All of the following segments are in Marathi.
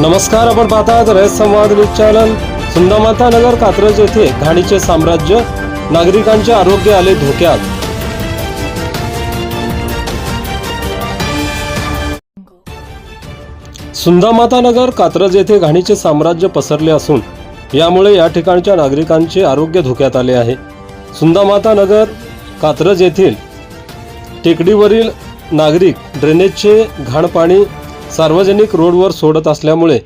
नमस्कार, आपण पाहतात रयत संवाद न्यूज चॅनल। सुंदामाता नगर कात्रज येथे घाणीचे साम्राज्य, नागरिकांचे आरोग्य आले धोक्यात। सुंदामाता नगर कात्रज येथे घाणीचे साम्राज्य पसरले असून यामुळे या ठिकाणच्या नागरिकांचे आरोग्य धोक्यात आले आहे। सुंदामाता नगर कात्रज येथील टेकडीवरील नागरिक ड्रेनेजचे घाण पाणी सार्वजनिक रोडवर सोडत असल्यामुळे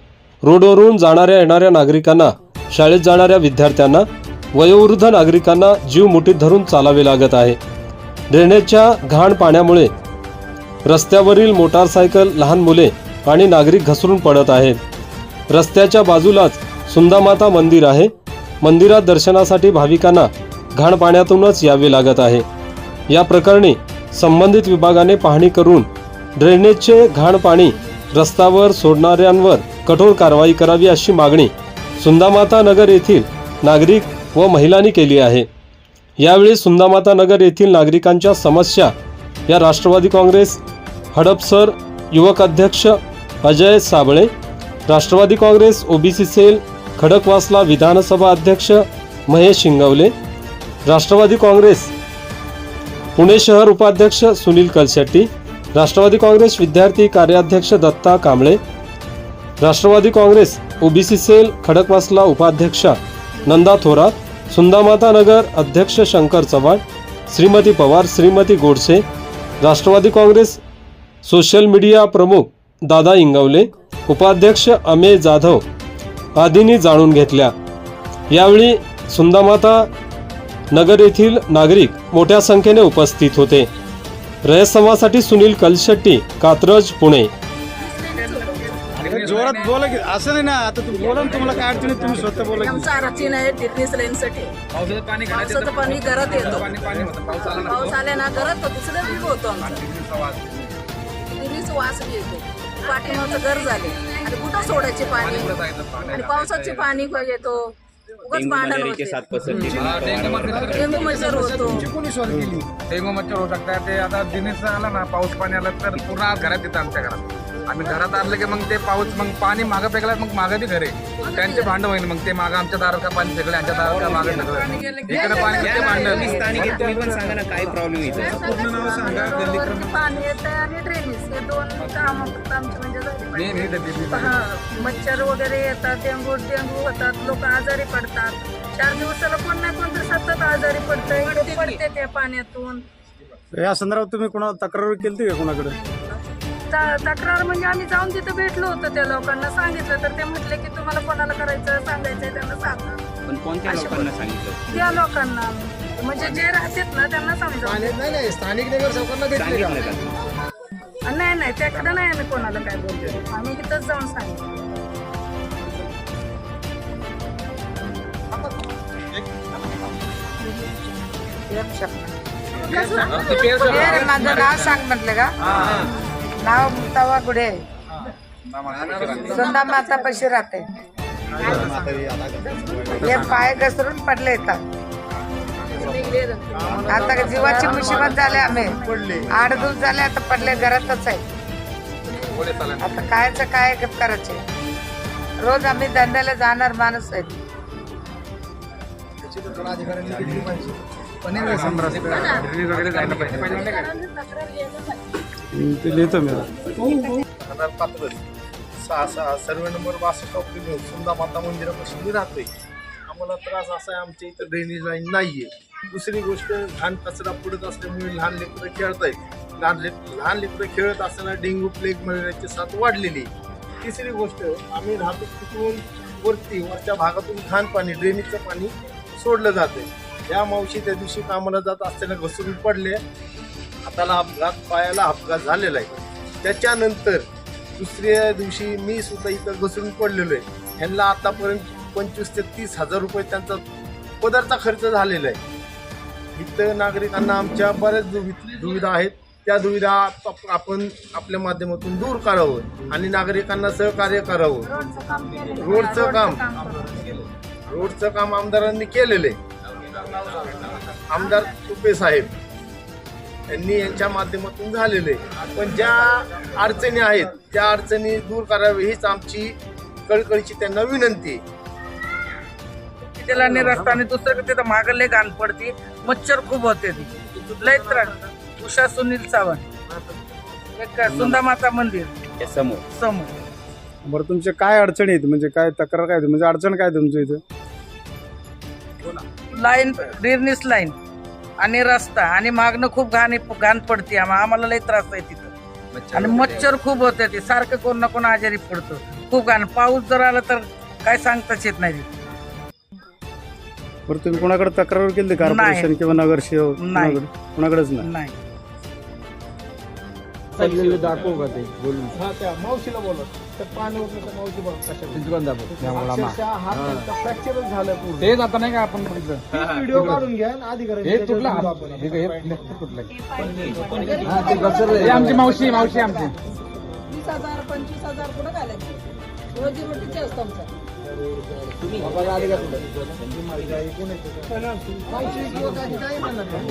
रोडवरून जाणाऱ्या येणाऱ्या नागरिकांना, शाळेत जाणाऱ्या विद्यार्थ्यांना, वयोवृद्ध नागरिकांना जीव मुठीत धरून चालावे लागत आहे। ड्रेनेजच्या घाण पाण्यामुळे रस्त्यावरील मोटारसायकल, लहान मुले आणि नागरिक घसरून पडत आहेत। रस्त्याच्या बाजूलाच सुंदामाता मंदिर आहे। मंदिरात दर्शनासाठी भाविकांना घाण पाण्यातूनच यावे लागत आहे। या प्रकरणी संबंधित विभागाने पाहणी करून ड्रेनेजचे घाण पाणी रस्त्यावर सोडणाऱ्यांवर कठोर कारवाई करावी अशी मागणी सुंदामाता नगर येथील नागरिक व महिलांनी केली आहे। यावेळी सुंदामाता नगर येथील नागरिकांच्या समस्या या राष्ट्रवादी काँग्रेस हडपसर युवक अध्यक्ष अजय साबळे, राष्ट्रवादी काँग्रेस ओबीसी सेल खडकवासला विधानसभा अध्यक्ष महेश शिंगवले, राष्ट्रवादी काँग्रेस पुणे शहर उपाध्यक्ष सुनील कलशेट्टी, राष्ट्रवादी काँग्रेस विद्यार्थी कार्याध्यक्ष दत्ता कांबळे, राष्ट्रवादी काँग्रेस ओबीसी सेल खडकवासला उपाध्यक्षा नंदा थोरात, सुंदामाता नगर अध्यक्ष शंकर चव्हाण, श्रीमती पवार, श्रीमती गोडसे, राष्ट्रवादी काँग्रेस सोशल मीडिया प्रमुख दादा इंगवले, उपाध्यक्ष अमेय जाधव आदींनी जाणून घेतल्या। यावेळी सुंदामाता नगर येथील नागरिक मोठ्या संख्येने उपस्थित होते। रयत संवादसाठी सुनील कलशेट्टी, कात्रज, पुणे। जोरात बोला की असं नाही ना, आता तू बोला ना, तुम्हाला काय अडचण आहे तुम्ही स्वतः बोला की। आमचा आरक्षण आहे टिटनीस लाईनसाठी। पावसाचं पाणी घरात येतो, पाऊस आल्या ना घरात तो दुसरं बी होतो आमचा टिटनीस वास बी येतो। पाठीमागचं घर झाले आणि कुठं सोडायचे पाणी आणि पावसाचे पाणी येतो, उगाच भांडण होते, डेंगू मच्छर होतो। डेंगू मच्छर होऊ शकतात। ते आता दिनेश आला ना, पाऊस पाणी आला तर पूर्ण आज घरात येतं आमच्या घरात। आम्ही घरात आणलं की मग ते पाऊस, मग पाणी मागं फेकलं, मग मागं बी घरे त्यांचे भांडण होईल। मग ते मागं आमच्या दारात का पाणी फेकलं, यांच्या दारात का मागं फेकलं, इकडे पाणी किती भांडण। स्थानिक तुम्ही पण सांगा ना काय प्रॉब्लेम येतो। पूर्ण नाव सांगा, गल्ली पाणी येतं आणि ड्रेनेज हे दोन काम फक्त आमचे म्हणजे झाले। मच्छर वगैरे येतात, डेंगू होतात, लोक आजारी पडतात। 4 दिवसाला कोण ना कोण तर सतत आजारी पडते त्या पाण्यातून। या संदर्भात तुम्ही कोणाला तक्रार केली का कोणाकडे? तक्रार म्हणजे आम्ही जाऊन तिथं भेटलो होतो, त्या लोकांना सांगितलं तर ते म्हटले की तुम्हाला कोणाला करायचं सांगायचंय त्यांना सांगा। पण कोणत्या लोकांना सांगितलं? त्या लोकांना म्हणजे जे राहतात ना त्यांना सांगितलं। नाही, स्थानिक नगरसेवकांना भेटले का? नाही, त्याकडे नाही आम्ही कोणाला काय बोलतो, आम्ही तिथंच जाऊन सांगितलं। माझं नाव सांग म्हटलं का? नाव मुक्तावा गुडे, सुंदामाता पशी राहते। हे पाय घसरून पडले येतात, आता जीवाची मुसीबत झाली। आम्ही 8 दिवस झाले आता पडले, घरातच आहे। आता कायचं काय करायचे, रोज आम्ही धंद्याला जाणार माणूस आहे। सर्वे नंबर 62 सुंदामाता मंदिरापासून मी राहतोय। आम्हाला त्रास असा आहे, आमच्या इथं ड्रेनेज लाईन नाहीये। दुसरी गोष्ट, घाण कचरा पडत असल्यामुळे लहान लेकरं खेळतायत। लहान लेकरं खेळत असताना डेंग्यू, प्लेग, मलेरियाची साथ वाढलेली। तिसरी गोष्ट, आम्ही राहतो तिथून वरच्या भागातून घाण पाणी, ड्रेनेजचं पाणी सोडलं जातंय। या मावशी त्या दिवशी कामाला जात असताना घसरून पडले, हाताला अपघात, पायाला अपघात झालेला आहे। त्याच्यानंतर दुसऱ्या दिवशी मी सुद्धा इथं घसरून पडलेलो आहे। ह्यांना आतापर्यंत 25 ते 30 हजार रुपये त्यांचा पदरचा खर्च झालेला आहे। इथं नागरिकांना आमच्या बऱ्याच दुविधा आहेत, त्या दुविधा आपण आपल्या माध्यमातून दूर करावं आणि नागरिकांना सहकार्य करावं। रोडचं काम आमदारांनी केलेलं आहे। आमदार तुपे साहेब यांनी यांच्या माध्यमातून झालेलं आहे, पण ज्या अडचणी आहेत त्या अडचणी दूर करावी हीच आमची कळकळीची त्यांना विनंती आहे. त्याला नाही रस्ता आणि दुसरं तिथं मागं लय घाण पडती, मच्छर खूप होते ती लय त्रास. उषा सुनील सावंत, एक सुंदामाता मंदिर त्या समोर समोर. बरं तुमचे काय अडचणी आहेत, म्हणजे काय तक्रार काय म्हणजे अडचण काय तुमच्या इथं? लाईन ड्रेनेज लाईन आणि रस्ता आणि मागणं खूप घाण पडते. आम्हाला लय त्रास आहे तिथं आणि मच्छर खूप होते ते सारखं कोण ना कोण आजारी पडतो. खूप घाण पाऊस जर आला तर काय सांगताच येत नाही. बरं तुम्ही कोणाकडे तक्रार केली कॉर्पोरेशन किंवा नगरसेवक? नाही. कोणाकडेच नाही. नाही दाखवू का ते बोलून? हा त्या मावशीला बोला, त्या पाणी उठलं तर मावशी बोला कशा फ्रॅक्चरच झालं पूर्ण. तेच आता नाही का आपण व्हिडिओ काढून घ्या आणि अधिकाऱ्यांनी आमची मावशी आमची 20,000 25,000 कुठं घालायचे? रोजीरोटीचे असतं आमचं. मावशी किंवा काही म्हणत नाही.